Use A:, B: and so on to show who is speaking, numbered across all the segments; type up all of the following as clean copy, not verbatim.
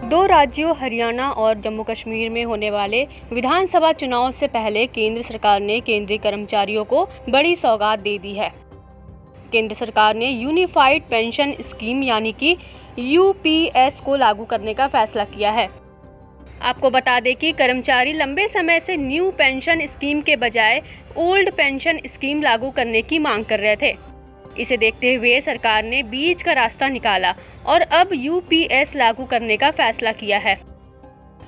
A: दो राज्यों हरियाणा और जम्मू कश्मीर में होने वाले विधानसभा चुनाव से पहले केंद्र सरकार ने केंद्रीय कर्मचारियों को बड़ी सौगात दे दी है। केंद्र सरकार ने यूनिफाइड पेंशन स्कीम यानी कि यूपीएस को लागू करने का फैसला किया है। आपको बता दें कि कर्मचारी लंबे समय से न्यू पेंशन स्कीम के बजाय ओल्ड पेंशन स्कीम लागू करने की मांग कर रहे थे। इसे देखते हुए सरकार ने बीच का रास्ता निकाला और अब यूपीएस लागू करने का फैसला किया है।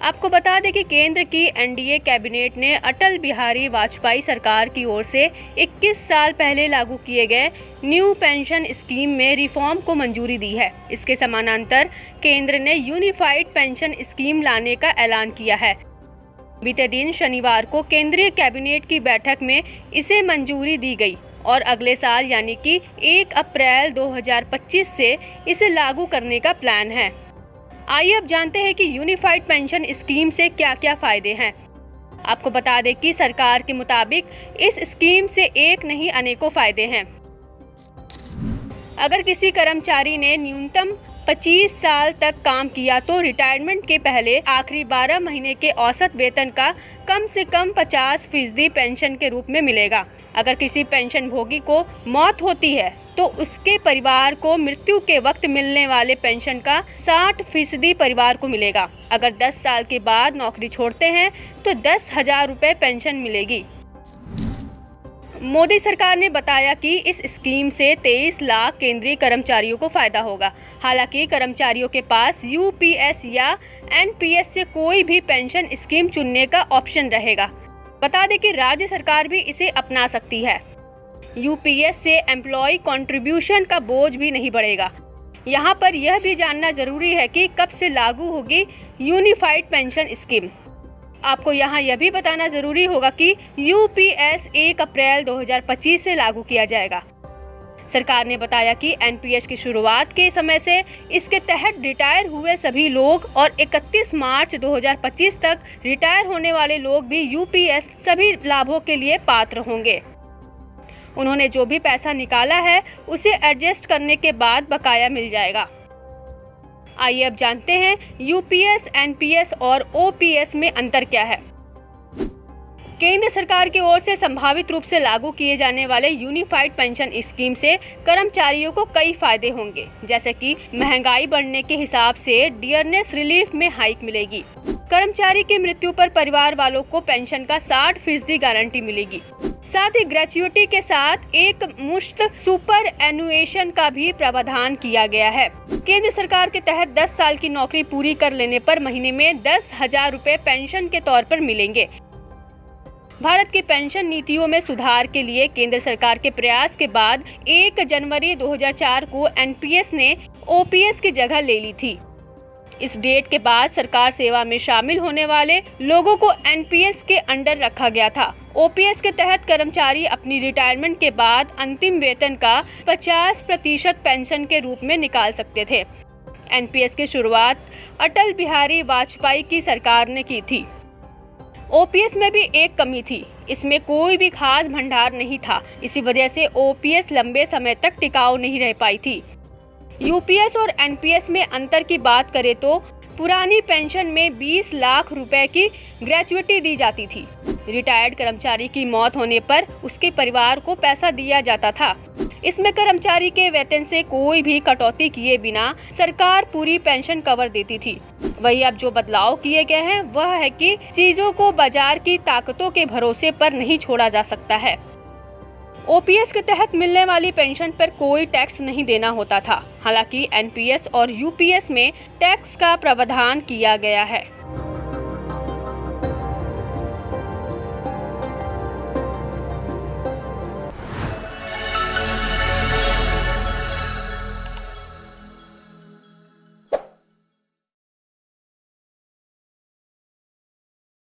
A: आपको बता दें कि केंद्र की एनडीए कैबिनेट ने अटल बिहारी वाजपेयी सरकार की ओर से 21 साल पहले लागू किए गए न्यू पेंशन स्कीम में रिफॉर्म को मंजूरी दी है। इसके समानांतर केंद्र ने यूनिफाइड पेंशन स्कीम लाने का ऐलान किया है। बीते दिन शनिवार को केंद्रीय कैबिनेट की बैठक में इसे मंजूरी दी गई और अगले साल यानी कि 1 अप्रैल 2025 से इसे लागू करने का प्लान है। आइए अब जानते हैं कि यूनिफाइड पेंशन स्कीम से क्या क्या फायदे हैं। आपको बता दें कि सरकार के मुताबिक इस स्कीम से एक नहीं अनेकों फायदे हैं। अगर किसी कर्मचारी ने न्यूनतम 25 साल तक काम किया तो रिटायरमेंट के पहले आखिरी 12 महीने के औसत वेतन का कम से कम 50% पेंशन के रूप में मिलेगा। अगर किसी पेंशन भोगी को मौत होती है तो उसके परिवार को मृत्यु के वक्त मिलने वाले पेंशन का 60% परिवार को मिलेगा। अगर 10 साल के बाद नौकरी छोड़ते हैं तो 10,000 रुपये पेंशन मिलेगी। मोदी सरकार ने बताया कि इस स्कीम से 23 लाख केंद्रीय कर्मचारियों को फायदा होगा। हालांकि कर्मचारियों के पास यूपीएस या एनपीएस से कोई भी पेंशन स्कीम चुनने का ऑप्शन रहेगा। बता दें कि राज्य सरकार भी इसे अपना सकती है। यूपीएस से एम्प्लॉय कंट्रीब्यूशन का बोझ भी नहीं बढ़ेगा। यहाँ पर यह भी जानना जरूरी है कि कब से लागू होगी यूनिफाइड पेंशन स्कीम। आपको यहाँ यह भी बताना जरूरी होगा कि यूपीएस 1 अप्रैल 2025 से लागू किया जाएगा। सरकार ने बताया कि एनपीएस की शुरुआत के समय से इसके तहत रिटायर हुए सभी लोग और 31 मार्च 2025 तक रिटायर होने वाले लोग भी यूपीएस सभी लाभों के लिए पात्र होंगे। उन्होंने जो भी पैसा निकाला है उसे एडजस्ट करने के बाद बकाया मिल जाएगा। आइए अब जानते हैं यूपीएस, एनपीएस और ओपीएस में अंतर क्या है। केंद्र सरकार की ओर से संभावित रूप से लागू किए जाने वाले यूनिफाइड पेंशन स्कीम से कर्मचारियों को कई फायदे होंगे, जैसे कि महंगाई बढ़ने के हिसाब से डियरनेस रिलीफ में हाइक मिलेगी। कर्मचारी की मृत्यु पर परिवार वालों को पेंशन का 60% गारंटी मिलेगी। साथ ही ग्रेच्युटी के साथ एक मुश्त सुपर एनुएशन का भी प्रावधान किया गया है। केंद्र सरकार के तहत 10 साल की नौकरी पूरी कर लेने पर महीने में 10,000 रुपए पेंशन के तौर पर मिलेंगे। भारत की पेंशन नीतियों में सुधार के लिए केंद्र सरकार के प्रयास के बाद 1 जनवरी 2004 को एनपीएस ने ओपीएस की जगह ले ली थी। इस डेट के बाद सरकार सेवा में शामिल होने वाले लोगों को एनपीएस के अंडर रखा गया था। ओपीएस के तहत कर्मचारी अपनी रिटायरमेंट के बाद अंतिम वेतन का 50% पेंशन के रूप में निकाल सकते थे। एनपीएस की शुरुआत अटल बिहारी वाजपेयी की सरकार ने की थी। ओपीएस में भी एक कमी थी, इसमें कोई भी खास भंडार नहीं था। इसी वजह से ओपीएस लंबे समय तक टिकाऊ नहीं रह पाई थी। यूपीएस और एनपीएस में अंतर की बात करें तो पुरानी पेंशन में 20 लाख रुपए की ग्रेच्युटी दी जाती थी। रिटायर्ड कर्मचारी की मौत होने पर उसके परिवार को पैसा दिया जाता था। इसमें कर्मचारी के वेतन से कोई भी कटौती किए बिना सरकार पूरी पेंशन कवर देती थी। वही अब जो बदलाव किए गए हैं वह है कि चीजों को बाजार की ताकतों के भरोसे पर नहीं छोड़ा जा सकता है। ओपीएस के तहत मिलने वाली पेंशन पर कोई टैक्स नहीं देना होता था। हालांकि एनपीएस और यूपीएस में टैक्स का प्रावधान किया गया है।